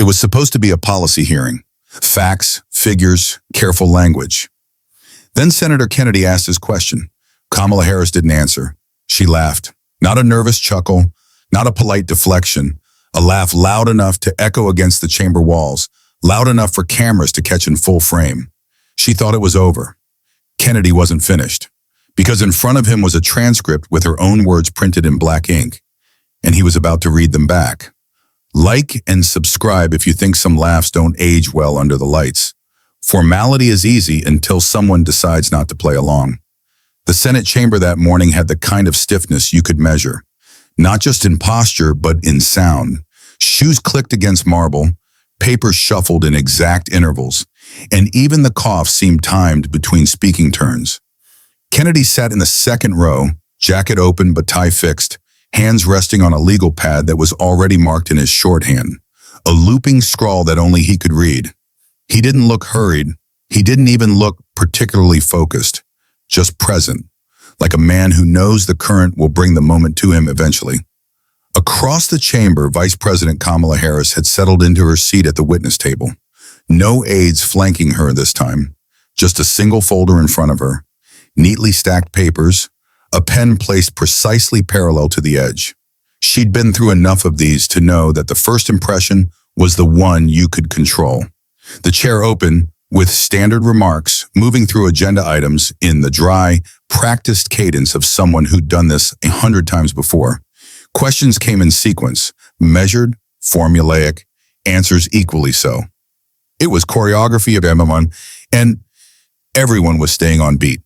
It was supposed to be a policy hearing. Facts, figures, careful language. Then Senator Kennedy asked his question. Kamala Harris didn't answer. She laughed. Not a nervous chuckle, not a polite deflection, a laugh loud enough to echo against the chamber walls, loud enough for cameras to catch in full frame. She thought it was over. Kennedy wasn't finished, because in front of him was a transcript with her own words printed in black ink, and he was about to read them back. Like and subscribe if you think some laughs don't age well under the lights. Formality is easy until someone decides not to play along. The Senate chamber that morning had the kind of stiffness you could measure, not just in posture, but in sound. Shoes clicked against marble, papers shuffled in exact intervals, and even the cough seemed timed between speaking turns. Kennedy sat in the second row, jacket open but tie fixed, hands resting on a legal pad that was already marked in his shorthand, a looping scrawl that only he could read. He didn't look hurried. He didn't even look particularly focused, just present, like a man who knows the current will bring the moment to him eventually. Across the chamber, Vice President Kamala Harris had settled into her seat at the witness table. No aides flanking her this time, just a single folder in front of her, neatly stacked papers, a pen placed precisely parallel to the edge. She'd been through enough of these to know that the first impression was the one you could control. The chair opened, with standard remarks, moving through agenda items in the dry, practiced cadence of someone who'd done this 100 times before. Questions came in sequence, measured, formulaic, answers equally so. It was choreography of everyone, and everyone was staying on beat.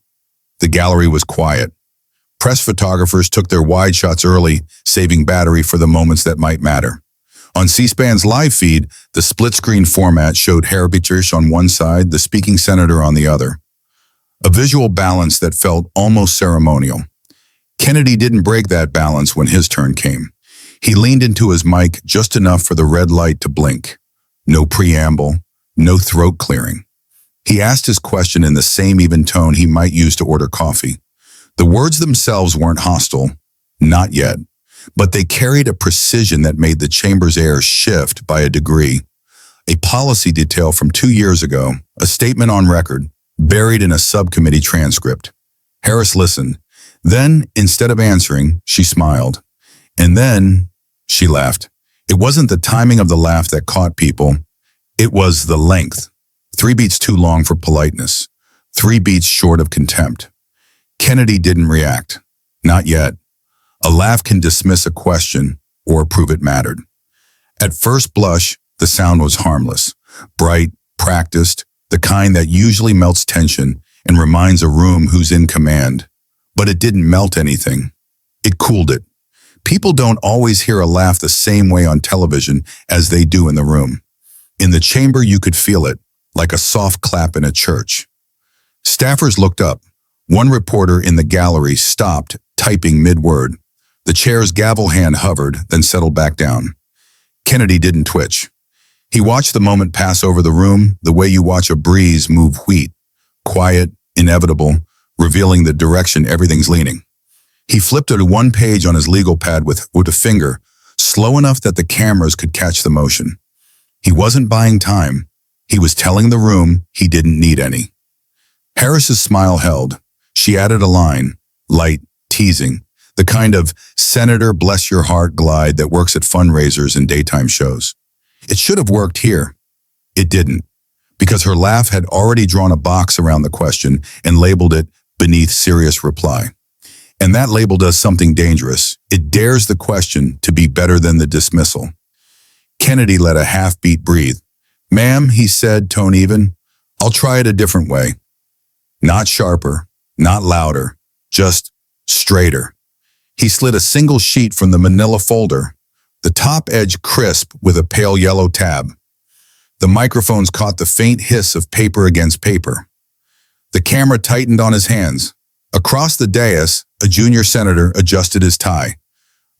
The gallery was quiet. Press photographers took their wide shots early, saving battery for the moments that might matter. On C-SPAN's live feed, the split-screen format showed Harris on one side, the speaking senator on the other. A visual balance that felt almost ceremonial. Kennedy didn't break that balance when his turn came. He leaned into his mic just enough for the red light to blink. No preamble, no throat clearing. He asked his question in the same even tone he might use to order coffee. The words themselves weren't hostile, not yet, but they carried a precision that made the chamber's air shift by a degree. A policy detail from 2 years ago, a statement on record, buried in a subcommittee transcript. Harris listened. Then, instead of answering, she smiled. And then, she laughed. It wasn't the timing of the laugh that caught people. It was the length. 3 beats too long for politeness. 3 beats short of contempt. Kennedy didn't react. Not yet. A laugh can dismiss a question or prove it mattered. At first blush, the sound was harmless, bright, practiced, the kind that usually melts tension and reminds a room who's in command. But it didn't melt anything. It cooled it. People don't always hear a laugh the same way on television as they do in the room. In the chamber, you could feel it, like a soft clap in a church. Staffers looked up. One reporter in the gallery stopped, typing mid-word. The chair's gavel hand hovered, then settled back down. Kennedy didn't twitch. He watched the moment pass over the room the way you watch a breeze move wheat. Quiet, inevitable, revealing the direction everything's leaning. He flipped to one page on his legal pad with a finger, slow enough that the cameras could catch the motion. He wasn't buying time. He was telling the room he didn't need any. Harris's smile held. She added a line, light, teasing, the kind of Senator bless your heart glide that works at fundraisers and daytime shows. It should have worked here. It didn't, because her laugh had already drawn a box around the question and labeled it beneath serious reply. And that label does something dangerous. It dares the question to be better than the dismissal. Kennedy let a half-beat breathe. "Ma'am," he said, tone even, "I'll try it a different way. Not sharper, not louder, just straighter." He slid a single sheet from the manila folder, the top edge crisp with a pale yellow tab. The microphones caught the faint hiss of paper against paper. The camera tightened on his hands. Across the dais, a junior senator adjusted his tie.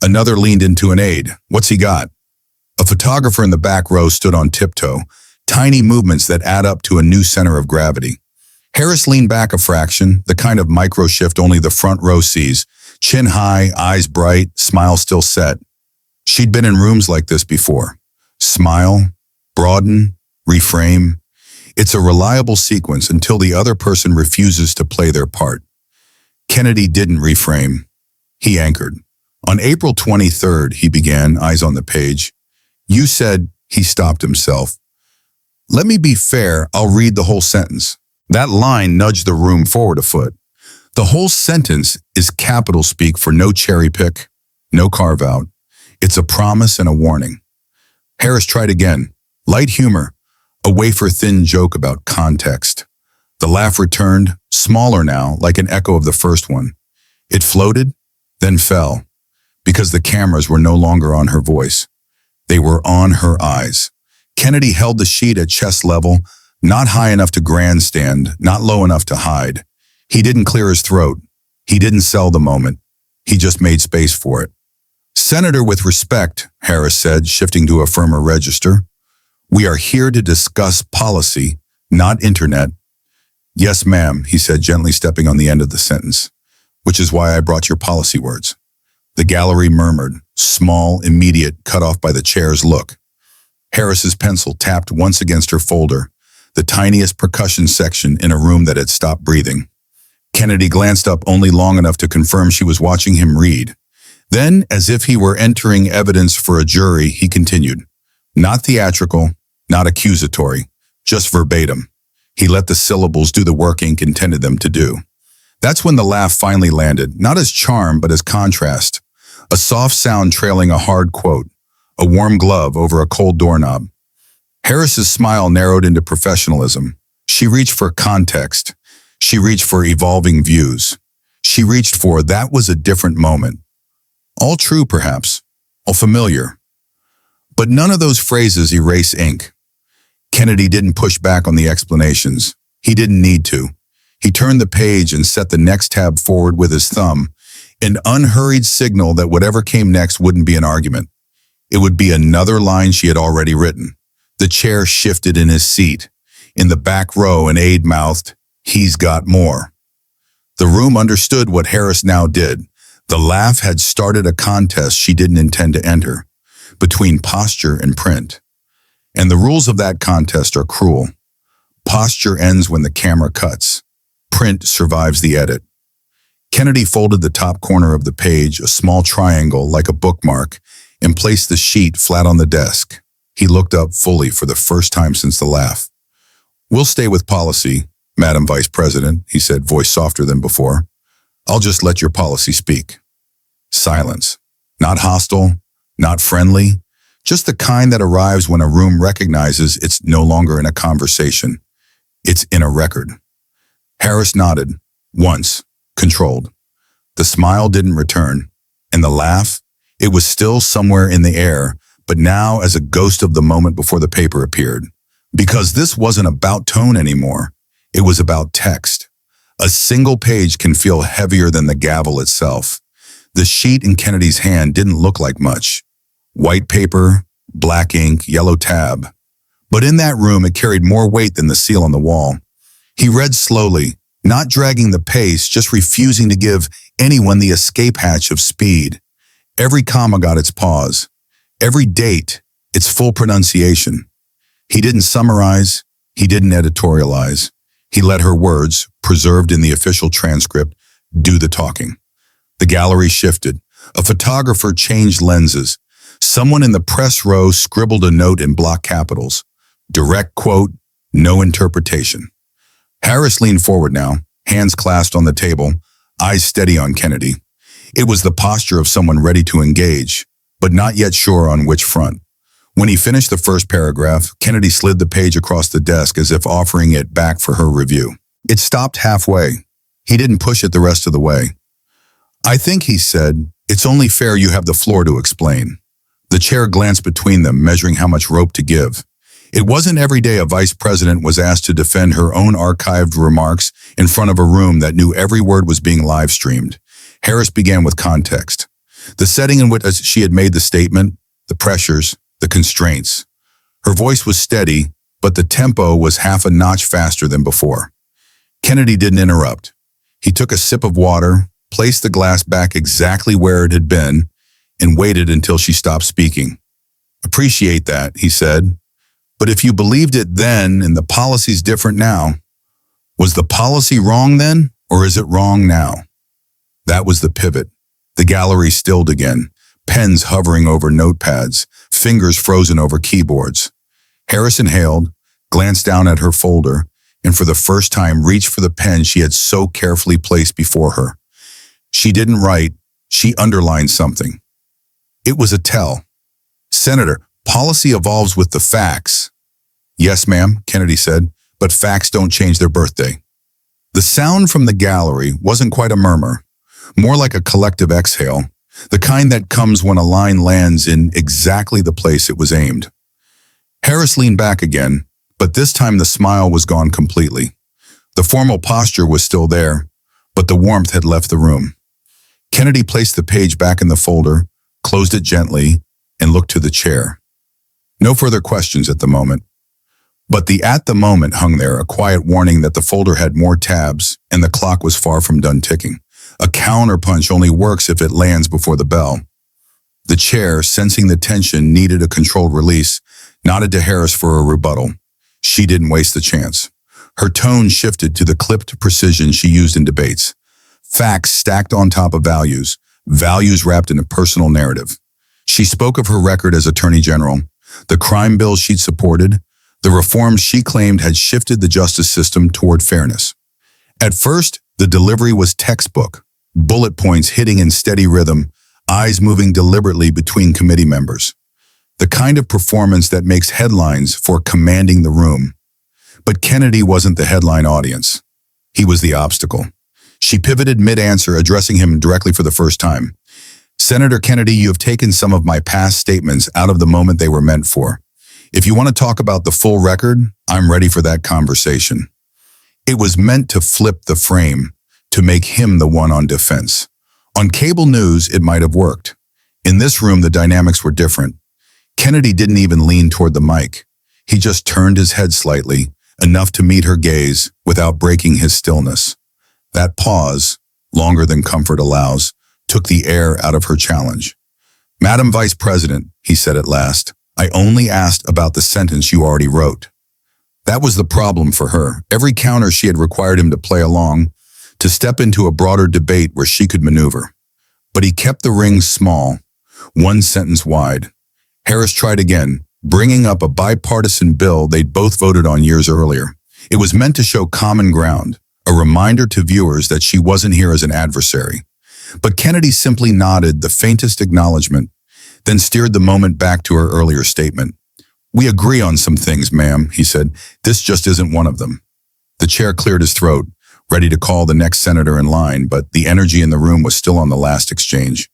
Another leaned into an aide. "What's he got?" A photographer in the back row stood on tiptoe, tiny movements that add up to a new center of gravity. Harris leaned back a fraction, the kind of micro shift only the front row sees. Chin high, eyes bright, smile still set. She'd been in rooms like this before. Smile, broaden, reframe. It's a reliable sequence until the other person refuses to play their part. Kennedy didn't reframe. He anchored. On April 23rd, he began, eyes on the page. You said, he stopped himself. Let me be fair, I'll read the whole sentence. That line nudged the room forward a foot. The whole sentence is capital speak for no cherry pick, no carve out. It's a promise and a warning. Harris tried again. Light humor, a wafer-thin joke about context. The laugh returned, smaller now, like an echo of the first one. It floated, then fell, because the cameras were no longer on her voice. They were on her eyes. Kennedy held the sheet at chest level, not high enough to grandstand, not low enough to hide. He didn't clear his throat. He didn't sell the moment. He just made space for it. Senator, with respect, Harris said, shifting to a firmer register. We are here to discuss policy, not internet. Yes, ma'am, he said, gently stepping on the end of the sentence, which is why I brought your policy words. The gallery murmured, small, immediate, cut off by the chair's look. Harris's pencil tapped once against her folder, the tiniest percussion section in a room that had stopped breathing. Kennedy glanced up only long enough to confirm she was watching him read. Then, as if he were entering evidence for a jury, he continued. Not theatrical, not accusatory, just verbatim. He let the syllables do the work ink intended them to do. That's when the laugh finally landed, not as charm, but as contrast. A soft sound trailing a hard quote, a warm glove over a cold doorknob. Harris's smile narrowed into professionalism. She reached for context. She reached for evolving views. She reached for that was a different moment. All true, perhaps, all familiar. But none of those phrases erase ink. Kennedy didn't push back on the explanations. He didn't need to. He turned the page and set the next tab forward with his thumb, an unhurried signal that whatever came next wouldn't be an argument. It would be another line she had already written. The chair shifted in his seat. In the back row, an aide mouthed, "He's got more." The room understood what Harris now did. The laugh had started a contest she didn't intend to enter, between posture and print. And the rules of that contest are cruel. Posture ends when the camera cuts. Print survives the edit. Kennedy folded the top corner of the page, a small triangle like a bookmark, and placed the sheet flat on the desk. He looked up fully for the first time since the laugh. We'll stay with policy, Madam Vice President, he said, voice softer than before. I'll just let your policy speak. Silence. Not hostile, not friendly, just the kind that arrives when a room recognizes it's no longer in a conversation. It's in a record. Harris nodded, once, controlled. The smile didn't return, and the laugh, it was still somewhere in the air, but now as a ghost of the moment before the paper appeared. Because this wasn't about tone anymore. It was about text. A single page can feel heavier than the gavel itself. The sheet in Kennedy's hand didn't look like much. White paper, black ink, yellow tab. But in that room, it carried more weight than the seal on the wall. He read slowly, not dragging the pace, just refusing to give anyone the escape hatch of speed. Every comma got its pause. Every date, its full pronunciation. He didn't summarize. He didn't editorialize. He let her words, preserved in the official transcript, do the talking. The gallery shifted. A photographer changed lenses. Someone in the press row scribbled a note in block capitals. Direct quote, no interpretation. Harris leaned forward now, hands clasped on the table, eyes steady on Kennedy. It was the posture of someone ready to engage, but not yet sure on which front. When he finished the first paragraph, Kennedy slid the page across the desk as if offering it back for her review. It stopped halfway. He didn't push it the rest of the way. I think, he said, it's only fair you have the floor to explain. The chair glanced between them, measuring how much rope to give. It wasn't every day a vice president was asked to defend her own archived remarks in front of a room that knew every word was being live-streamed. Harris began with context. The setting in which she had made the statement, the pressures, the constraints. Her voice was steady, but the tempo was half a notch faster than before. Kennedy didn't interrupt. He took a sip of water, placed the glass back exactly where it had been, and waited until she stopped speaking. Appreciate that, he said. But if you believed it then and the policy's different now, was the policy wrong then, or is it wrong now? That was the pivot. The gallery stilled again, pens hovering over notepads, fingers frozen over keyboards. Harris inhaled, glanced down at her folder, and for the first time reached for the pen she had so carefully placed before her. She didn't write, she underlined something. It was a tell. Senator, policy evolves with the facts. Yes, ma'am, Kennedy said, but facts don't change their birthday. The sound from the gallery wasn't quite a murmur, more like a collective exhale, the kind that comes when a line lands in exactly the place it was aimed. Harris leaned back again, but this time the smile was gone completely. The formal posture was still there, but the warmth had left the room. Kennedy placed the page back in the folder, closed it gently, and looked to the chair. No further questions at the moment. But the "at the moment" hung there, a quiet warning that the folder had more tabs and the clock was far from done ticking. A counterpunch only works if it lands before the bell. The chair, sensing the tension needed a controlled release, nodded to Harris for a rebuttal. She didn't waste the chance. Her tone shifted to the clipped precision she used in debates. Facts stacked on top of values, values wrapped in a personal narrative. She spoke of her record as Attorney General, the crime bills she'd supported, the reforms she claimed had shifted the justice system toward fairness. At first, the delivery was textbook, bullet points hitting in steady rhythm, eyes moving deliberately between committee members. The kind of performance that makes headlines for commanding the room. But Kennedy wasn't the headline audience. He was the obstacle. She pivoted mid-answer, addressing him directly for the first time. Senator Kennedy, you have taken some of my past statements out of the moment they were meant for. If you want to talk about the full record, I'm ready for that conversation. It was meant to flip the frame, to make him the one on defense. On cable news, it might have worked. In this room, the dynamics were different. Kennedy didn't even lean toward the mic. He just turned his head slightly, enough to meet her gaze without breaking his stillness. That pause, longer than comfort allows, took the air out of her challenge. Madam Vice President, he said at last, I only asked about the sentence you already wrote. That was the problem for her. Every counter she had required him to play along, to step into a broader debate where she could maneuver. But he kept the rings small, one sentence wide. Harris tried again, bringing up a bipartisan bill they'd both voted on years earlier. It was meant to show common ground, a reminder to viewers that she wasn't here as an adversary. But Kennedy simply nodded the faintest acknowledgement, then steered the moment back to her earlier statement. We agree on some things, ma'am, he said. This just isn't one of them. The chair cleared his throat, ready to call the next senator in line, but the energy in the room was still on the last exchange.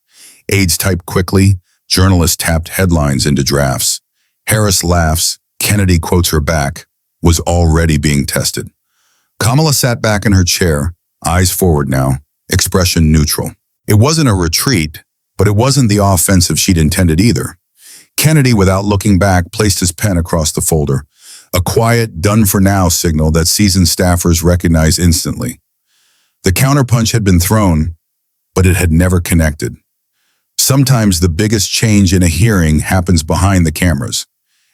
Aides typed quickly, journalists tapped headlines into drafts. Harris laughs, Kennedy quotes her back, was already being tested. Kamala sat back in her chair, eyes forward now, expression neutral. It wasn't a retreat, but it wasn't the offensive she'd intended either. Kennedy, without looking back, placed his pen across the folder, a quiet, done-for-now signal that seasoned staffers recognized instantly. The counterpunch had been thrown, but it had never connected. Sometimes the biggest change in a hearing happens behind the cameras.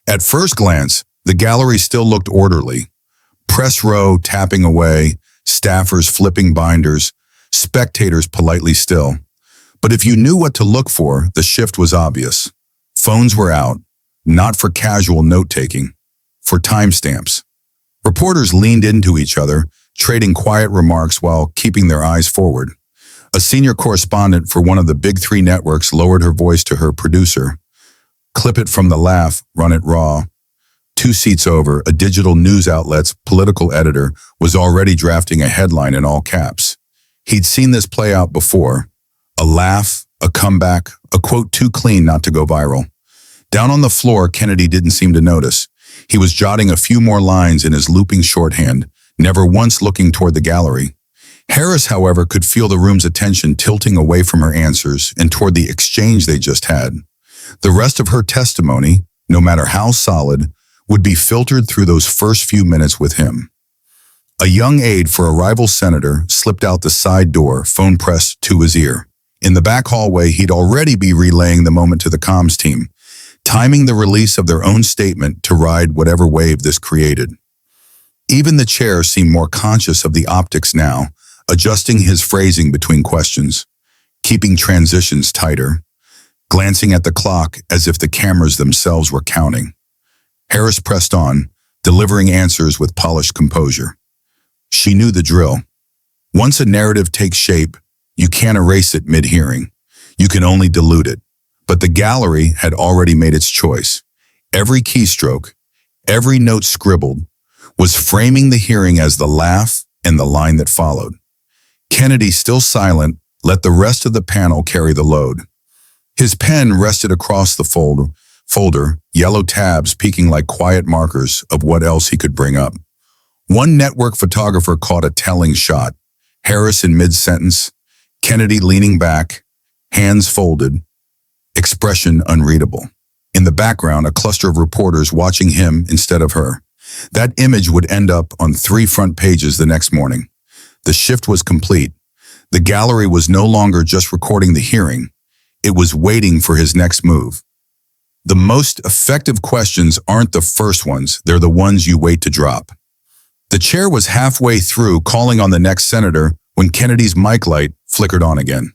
At first glance, the gallery still looked orderly. Press row tapping away, staffers flipping binders, spectators politely still. But if you knew what to look for, the shift was obvious. Phones were out, not for casual note-taking, for timestamps. Reporters leaned into each other, trading quiet remarks while keeping their eyes forward. A senior correspondent for one of the big three networks lowered her voice to her producer. Clip it from the laugh, run it raw. 2 seats over, a digital news outlet's political editor was already drafting a headline in all caps. He'd seen this play out before. A laugh, a comeback, a quote too clean not to go viral. Down on the floor, Kennedy didn't seem to notice. He was jotting a few more lines in his looping shorthand, never once looking toward the gallery. Harris, however, could feel the room's attention tilting away from her answers and toward the exchange they just had. The rest of her testimony, no matter how solid, would be filtered through those first few minutes with him. A young aide for a rival senator slipped out the side door, phone pressed to his ear. In the back hallway, he'd already be relaying the moment to the comms team. timing the release of their own statement to ride whatever wave this created. Even the chair seemed more conscious of the optics now, adjusting his phrasing between questions, keeping transitions tighter, glancing at the clock as if the cameras themselves were counting. Harris pressed on, delivering answers with polished composure. She knew the drill. Once a narrative takes shape, you can't erase it mid-hearing. You can only dilute it. But the gallery had already made its choice. Every keystroke, every note scribbled, was framing the hearing as the laugh and the line that followed. Kennedy, still silent, let the rest of the panel carry the load. His pen rested across the folder, yellow tabs peeking like quiet markers of what else he could bring up. One network photographer caught a telling shot. Harris in mid-sentence, Kennedy leaning back, hands folded, expression unreadable. In the background, a cluster of reporters watching him instead of her. That image would end up on 3 front pages the next morning. The shift was complete. The gallery was no longer just recording the hearing. It was waiting for his next move. The most effective questions aren't the first ones, they're the ones you wait to drop. The chair was halfway through calling on the next senator when Kennedy's mic light flickered on again.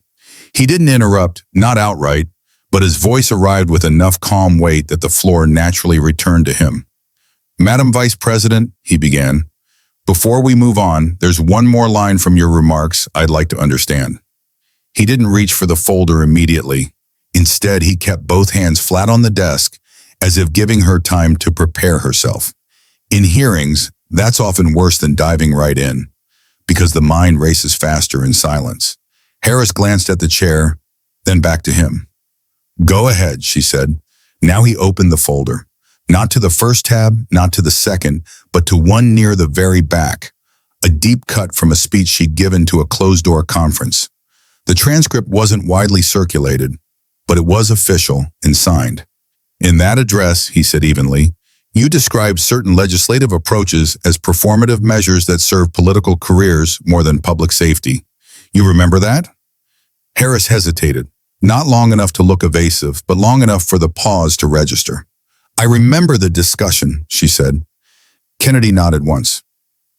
He didn't interrupt, not outright, but his voice arrived with enough calm weight that the floor naturally returned to him. "Madam Vice President," he began, "before we move on, there's one more line from your remarks I'd like to understand." He didn't reach for the folder immediately. Instead, he kept both hands flat on the desk, as if giving her time to prepare herself. In hearings, that's often worse than diving right in, because the mind races faster in silence. Harris glanced at the chair, then back to him. "Go ahead," she said. Now he opened the folder. Not to the first tab, not to the second, but to one near the very back, a deep cut from a speech she'd given to a closed-door conference. The transcript wasn't widely circulated, but it was official and signed. "In that address," he said evenly, "you described certain legislative approaches as performative measures that serve political careers more than public safety. You remember that?" Harris hesitated, not long enough to look evasive, but long enough for the pause to register. "I remember the discussion," she said. Kennedy nodded once.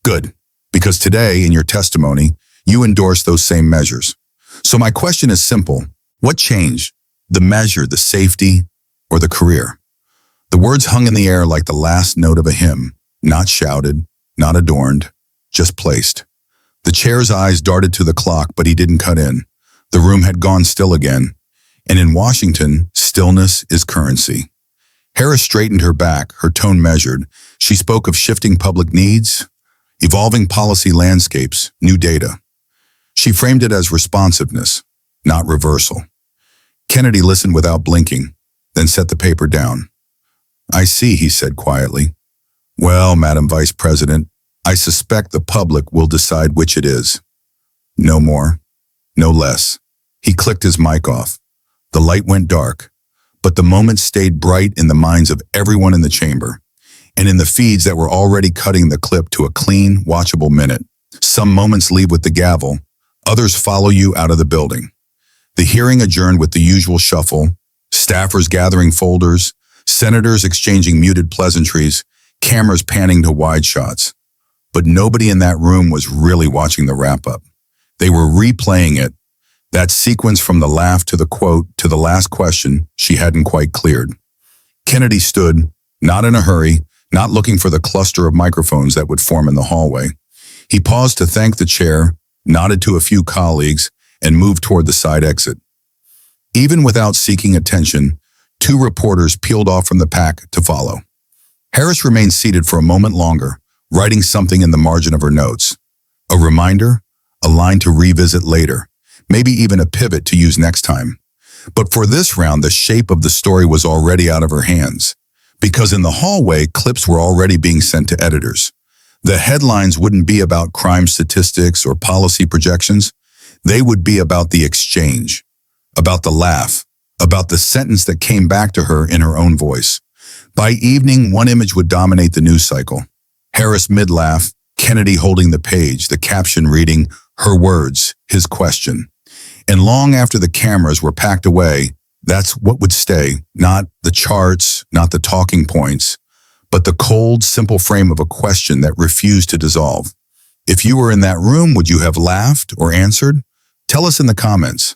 "Good, because today, in your testimony, you endorsed those same measures. So my question is simple. What changed? The measure, the safety, or the career?" The words hung in the air like the last note of a hymn, not shouted, not adorned, just placed. The chair's eyes darted to the clock, but he didn't cut in. The room had gone still again, and in Washington, stillness is currency. Harris straightened her back, her tone measured. She spoke of shifting public needs, evolving policy landscapes, new data. She framed it as responsiveness, not reversal. Kennedy listened without blinking, then set the paper down. "I see," he said quietly. "Well, Madam Vice President, I suspect the public will decide which it is. No more, no less." He clicked his mic off. The light went dark, but the moment stayed bright in the minds of everyone in the chamber, and in the feeds that were already cutting the clip to a clean, watchable minute. Some moments leave with the gavel, others follow you out of the building. The hearing adjourned with the usual shuffle, staffers gathering folders, senators exchanging muted pleasantries, cameras panning to wide shots. But nobody in that room was really watching the wrap-up. They were replaying it, that sequence from the laugh to the quote to the last question she hadn't quite cleared. Kennedy stood, not in a hurry, not looking for the cluster of microphones that would form in the hallway. He paused to thank the chair, nodded to a few colleagues, and moved toward the side exit. Even without seeking attention, 2 reporters peeled off from the pack to follow. Harris remained seated for a moment longer, writing something in the margin of her notes. A reminder, a line to revisit later, maybe even a pivot to use next time. But for this round, the shape of the story was already out of her hands, because in the hallway, clips were already being sent to editors. The headlines wouldn't be about crime statistics or policy projections. They would be about the exchange, about the laugh, about the sentence that came back to her in her own voice. By evening, one image would dominate the news cycle. Harris mid-laugh, Kennedy holding the page, the caption reading, "Her words, his question." And long after the cameras were packed away, That's what would stay, not the charts, not the talking points, but the cold, simple frame of a question that refused to dissolve. If you were in that room, would you have laughed or answered? Tell us in the comments.